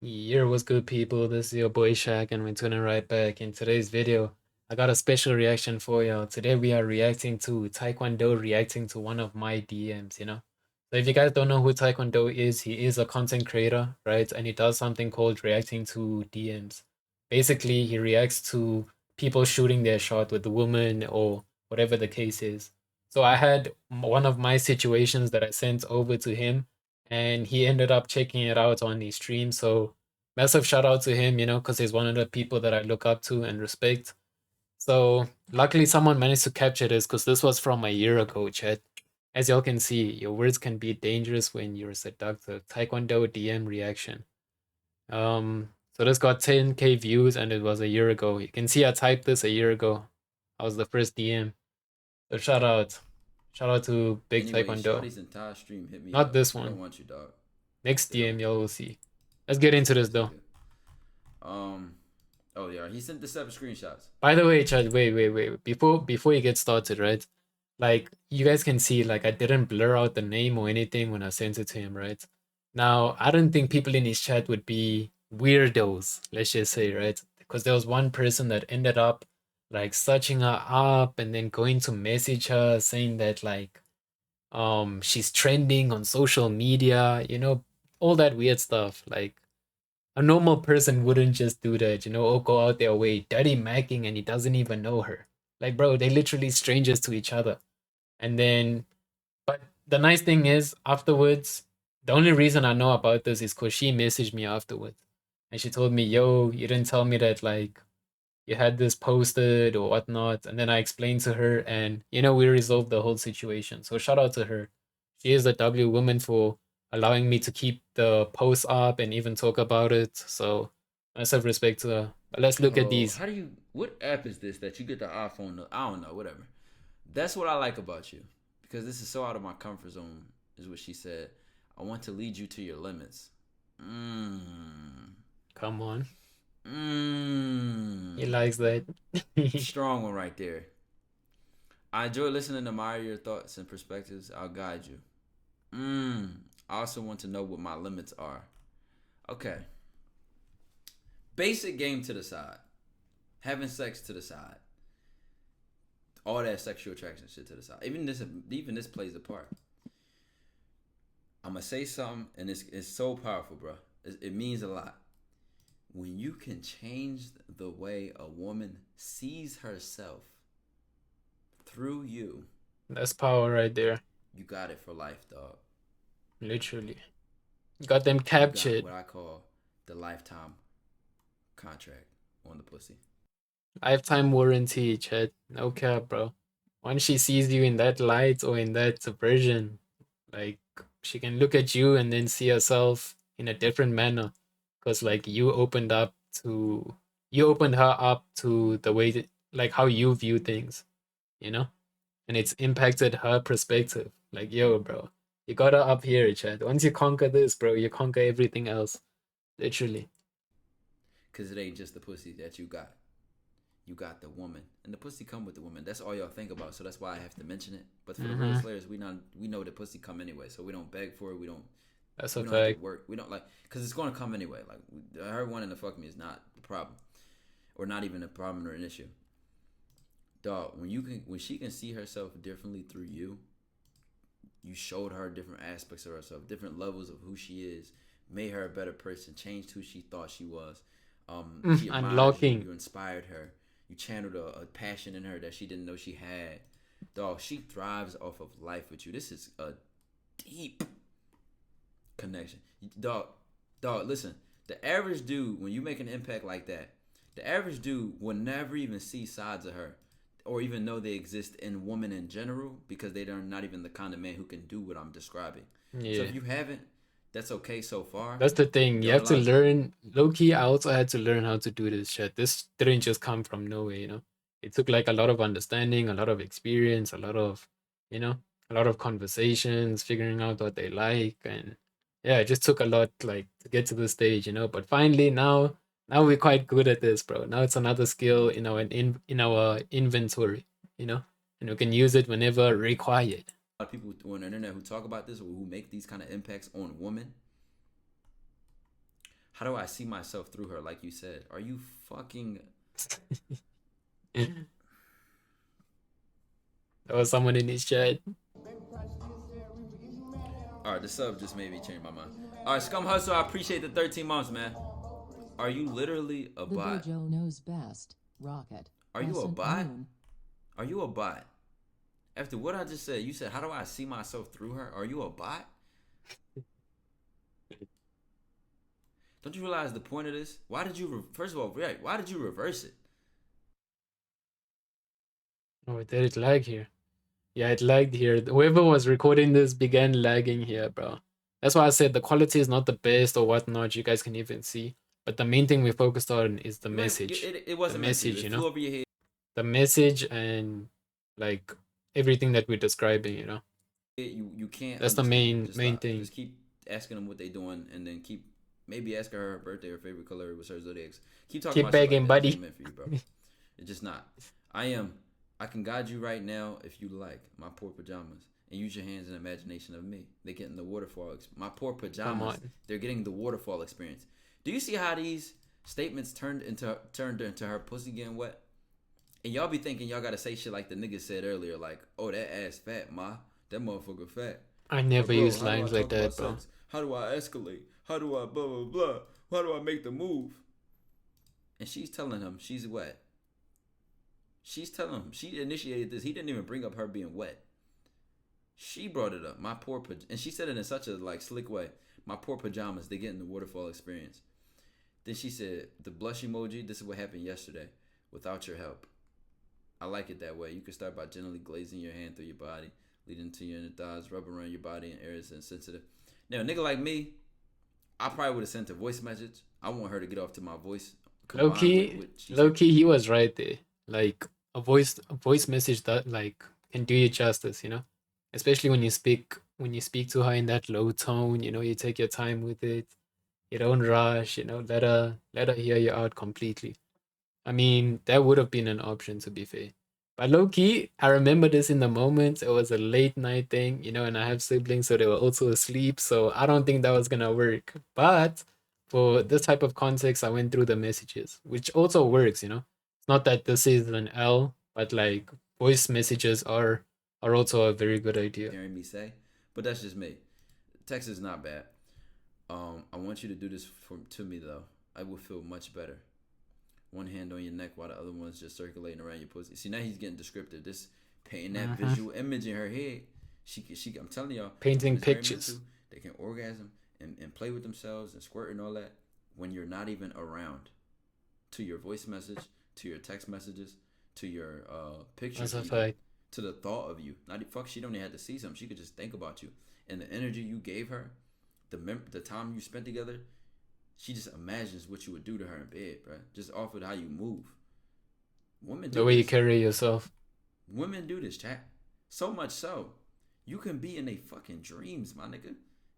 Yurr, what's good, people? This is your boy Shak, and we're tuning right back. In today's video, I got a special reaction for y'all. Today, we are reacting to Tykwondoe reacting to one of my DMs. So, if you guys don't know who Tykwondoe is, he is a content creator, right? And he does something called reacting to DMs. Basically, he reacts to people shooting their shot with the woman or whatever the case is. So, I had one of my situations that I sent over to him, and he ended up checking it out on his stream. So massive shout out to him, because he's one of the people that I look up to and respect. So luckily someone managed to capture this because this was from a year ago, chat. As y'all can see, your words can be dangerous when you're seductive. Taekwondo DM reaction. So this got 10K views and it was a year ago. You can see I typed this a year ago. I was the first DM. So shout out. Shout out to Big Anyway, Taekwondo. Shorty's entire stream hit me Not up. this They don't one. want you, dog. Next They don't. DM y'all will see. Let's get into this Yes, they though. do. Um. Oh yeah, he sent the 7 screenshots. By the way, Chad, wait. Before you get started, right? Like you guys can see, like I didn't blur out the name or anything when I sent it to him, right? Now, I don't think people in his chat would be weirdos, let's just say, right? Because there was one person that ended up like searching her up and then going to message her saying that like she's trending on social media, all that weird stuff. Like a normal person wouldn't just do that, or go out their way, dirty macking, and he doesn't even know her. Like, bro, they literally strangers to each other. And then, but the nice thing is, afterwards, the only reason I know about this is because she messaged me afterwards. And she told me, yo, you didn't tell me that, like, you had this posted or whatnot. And then I explained to her, and, we resolved the whole situation. So shout out to her. She is a W woman for allowing me to keep the post up and even talk about it. So massive respect to her. But let's look at Oh, these. how do you? What app is this that you get the iPhone? I don't know. Whatever. That's what I like about you, because this is so out of my comfort zone. Is what she said. I want to lead you to your limits. Mmm. Come on. He Mmm. likes that. Strong one right there. I enjoy listening to admire your thoughts and perspectives. I'll guide you. Mmm. I also want to know what my limits are. Okay. Basic game to the side. Having sex to the side. All that sexual attraction shit to the side. Even this plays a part. I'm gonna say something, and it's so powerful, bro. It means a lot. When you can change the way a woman sees herself through you, That's power right there. you got it for life, dog. Literally. Got them You got captured. what I call the lifetime contract on the pussy. Lifetime warranty, chat. No cap, bro. Once she sees you in that light or in that version, like she can look at you and then see herself in a different manner. Cause like you opened her up to the way that like how you view things, you know? And it's impacted her perspective. Like, yo, bro, you got her up here, chat. Once you conquer this, bro, you conquer everything else. Literally. Cause it ain't just the pussy that you got. You got the woman, and the pussy come with the woman. That's all y'all think about, so that's why I have to mention it. But for the real Mm-hmm. slayers, we know the pussy come anyway, so we don't beg for it. That's We a don't have to fact. work. We don't like because it's gonna come anyway. Like her wanting to fuck me is not the problem, or not even a problem or an issue. Dog, when she can see herself differently through you, you showed her different aspects of herself, different levels of who she is, made her a better person, changed who she thought she was. She admired you. Unlocking. You inspired her. You channeled a passion in her that she didn't know she had. Dog, she thrives off of life with you. This is a deep connection. Dog, listen. The average dude, when you make an impact like that, the average dude will never even see sides of her or even know they exist in women in general because they are not even the kind of man who can do what I'm describing. So Yeah. if you haven't, that's okay so far. That's the thing. You Don't have to realize learn. Low key, I also had to learn how to do this shit. This didn't just come from nowhere. It took like a lot of understanding, a lot of experience, you know, a lot of conversations, figuring out what they like. And yeah, it just took a lot like to get to this stage. But finally, now we're quite good at this, bro. Now it's another skill in our inventory, you know, and we can use it whenever required. a lot of people on the internet who talk about this or who make these kind of impacts on women. How do I see myself through her? Like you said, are you fucking? There was someone in his chat. All right, the sub just made me change my mind. All right, Scum Hustle, I appreciate the 13 months, man. Are you literally a The bot? dojo knows best. Rocket. Are you a Crescent bot? Moon. Are you a bot? After what I just said, you said, how do I see myself through her? Are you a bot? Don't you realize the point of this? Why did you, first of all, right, why did you reverse it? Oh, did it lag here? Yeah, it lagged here. Whoever was recording this began lagging here, bro. That's why I said the quality is not the best or whatnot. You guys can even see. But the main thing we focused on is the You ain't, message. it The wasn't meant for you. message, It you flew know? over your head. The message and like everything that we're describing, you know? You can't That's the understand. Just main stop. thing. Just keep asking them what they doing, and then keep maybe asking her birthday or favorite color was her zodiacs. Keep talking Keep about shit like begging, that. This buddy. ain't meant for you, bro. It's just not. I am. I can guide you right now if you like. My poor pajamas. And use your hands and imagination of me. They're getting the waterfall. My poor Come pajamas. on. They're getting the waterfall experience. Do you see how these statements turned into her pussy getting wet? And y'all be thinking y'all gotta say shit like the nigga said earlier, like, "Oh, that ass fat, ma. That motherfucker fat." I Or never bro, use how do I lines like talk about that, bro. sex? How do I escalate? How do I blah blah blah? How do I make the move? And she's telling him she's wet. She's telling him she initiated this. He didn't even bring up her being wet. She brought it up. My poor and she said it in such a like slick way. My poor pajamas. They get in the waterfall experience. Then she said the blush emoji. This is what happened yesterday. Without your help. I like it that way. You can start by gently glazing your hand through your body, leading to your inner thighs, rub around your body in areas insensitive. Now, a nigga like me, I probably would have sent a voice message. I want her to get off to my voice combined with what she Low said. key, he was right there. Like a voice message that like can do you justice, you know? Especially when you speak to her in that low tone, you know, you take your time with it. You don't rush, you know, let her hear you out completely. I mean, that would have been an option to be fair. But low key, I remember this in the moment. It was a late night thing, you know, and I have siblings, so they were also asleep. So I don't think that was gonna work. But for this type of context, I went through the messages, which also works, you know. It's not that this is an L, but like voice messages are also a very good idea. Hearing me say, but that's just me. Text is not bad. I want you to do this to me though. I would feel much better. One hand on your neck while the other one's just circulating around your pussy. See, now he's getting descriptive. This painting that Hmm. visual image in her head. She. I'm telling y'all, Painting it's very mental. pictures. They can orgasm and play with themselves and squirt and all that when you're not even around. To your voice message, to your text messages, to your That's pictures, a even fact. to the thought of you. Not fuck. She don't even have to see something. She could just think about you and the energy you gave her, the time you spent together. She just imagines what you would do to her in bed, bro. Just off of how you move. Women The do way you this. carry yourself. Women do this, chat. So much so, you can be in a fucking dreams, my nigga.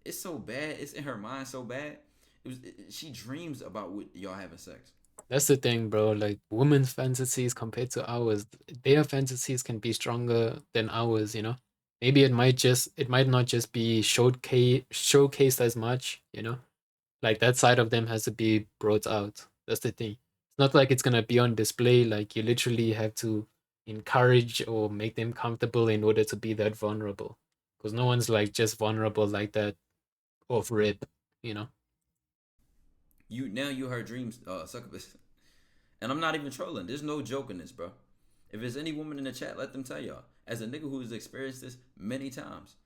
It's so bad. It's in her mind so bad. She dreams about what y'all having sex. That's the thing, bro. Like women's fantasies compared to ours, their fantasies can be stronger than ours, you know? Maybe it might not just be showcased as much, you know? Like that side of them has to be brought out. That's the thing. It's not like it's gonna be on display, like you literally have to encourage or make them comfortable in order to be that vulnerable. Because no one's like just vulnerable like that off rip, you know? You her dreams, succubus. And I'm not even trolling. There's no joke in this, bro. If there's any woman in the chat, let them tell y'all. As a nigga who's experienced this many times,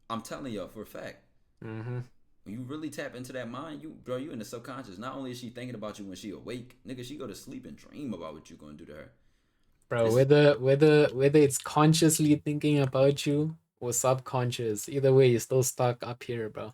I'm telling y'all for a fact. Mm-hmm. When you really tap into that mind, you in the subconscious. Not only is she thinking about you when she awake, nigga, she go to sleep and dream about what you gonna do to her. Bro, This whether it's consciously thinking about you or subconscious, either way, you're still stuck up here, bro.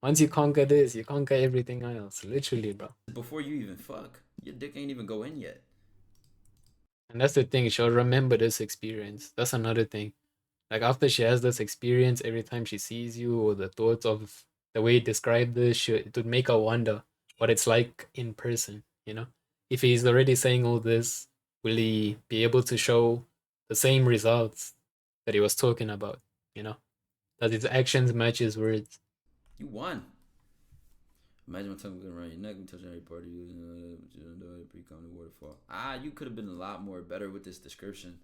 Once you conquer this, you conquer everything else. Literally, bro. is before you even fuck. Your dick ain't even go in yet. And that's the thing, she'll remember this experience. That's another thing. Like after she has this experience, every time she sees you or the thoughts of the way you describe this, it would make her wonder what it's like in person, you know? If he's already saying all this, will he be able to show the same results that he was talking about, you know? Does his actions match his words? You won. Imagine my tongue going around your neck and touching every part of you. Become the waterfall. You could have been a lot more better with this description.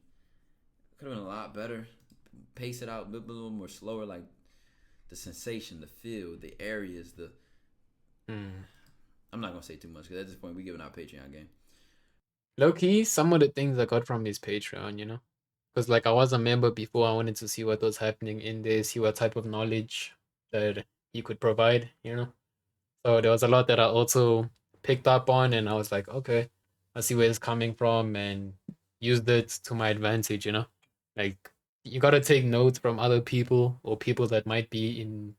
Could have been a lot better. Pace it out a little more slower, like the sensation, the feel, the areas, the. I'm not gonna say too much because at this point we giving out Patreon game. Low key, some of the things I got from his Patreon, you know, because like I was a member before, I wanted to see what was happening in there, see what type of knowledge that he could provide, you know. So there was a lot that I also picked up on, and I was like, okay, I see where it's coming from, and used it to my advantage, you know. Like you gotta take notes from other people or people that might be in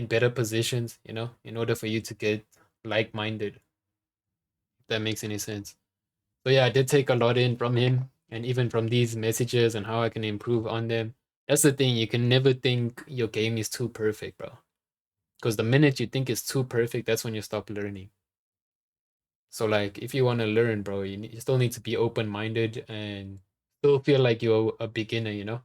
better positions, you know, in order for you to get like minded. If that makes any sense. So yeah, I did take a lot in from him, and even from these messages and how I can improve on them. That's the thing. You can never think your game is too perfect, bro. Because the minute you think it's too perfect, that's when you stop learning. So like, if you want to learn, bro, you still need to be open minded and still feel like you're a beginner. You know,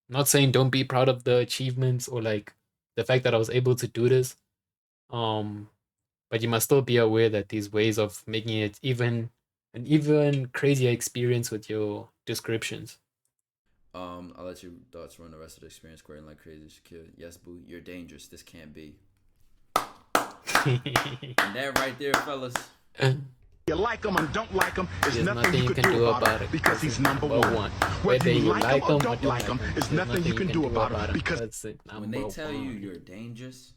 I'm not saying don't be proud of the achievements or like the fact that I was able to do this. Um, but you must still be aware that these ways of making it even crazier experience with your descriptions. I'll let your thoughts run the rest of the experience. Squaring like crazy, Shakir. Yes, boo, you're dangerous. This can't be. And that right there, fellas. You like him and don't like him, there's There's nothing you can do about it because he's number one. Whether you like him or don't like him, there's nothing you can do about it because when they tell you you're dangerous,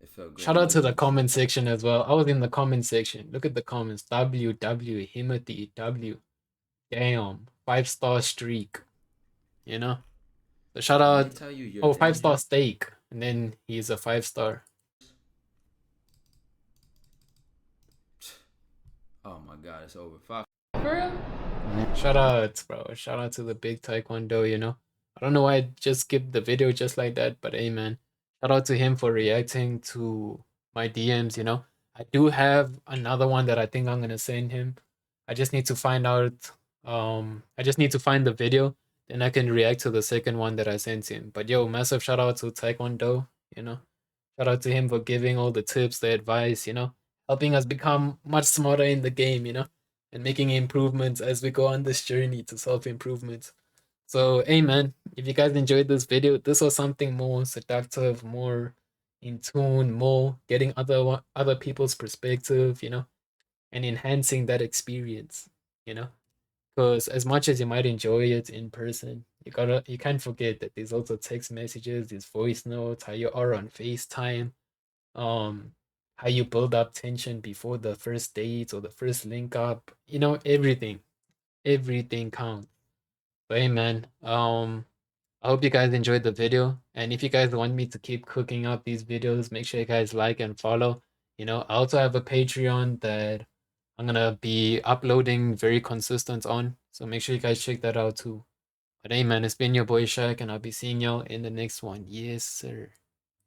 it felt great. Shout out to the comment section as well. I was in the comment section. Look at the comments. WW Himothy W. Damn. 5-star streak. You know? So shout When they out. tell you you're Oh, 5-star dangerous, steak. And then he's a 5-star. oh my god, it's over. Fuck. Shout out, bro. Shout out to the big Taekwondo, you know? I don't know why I just skipped the video just like that, but hey, man. Shout out to him for reacting to my DMs, you know? I do have another one that I think I'm gonna send him. I just need to find out, I just need to find the video, then I can react to the second one that I sent him. But yo, massive shout out to Taekwondo, you know? Shout out to him for giving all the tips, the advice, you know? Helping us become much smarter in the game, you know? And making improvements as we go on this journey to self improvement. So, hey man, if you guys enjoyed this video, this was something more seductive, more in tune, more getting other people's perspective, you know, and enhancing that experience, you know. Because as much as you might enjoy it in person, you can't forget that there's also text messages, there's voice notes, how you are on FaceTime, um how you build up tension before the first date or the first link up, you know, everything counts. But hey man, I hope you guys enjoyed the video, and if you guys want me to keep cooking up these videos, make sure you guys like and follow. You know, I also have a Patreon that I'm gonna be uploading very consistent on, so make sure you guys check that out too. But hey man, it's been your boy Shak, and I'll be seeing y'all in the next one. Yes sir.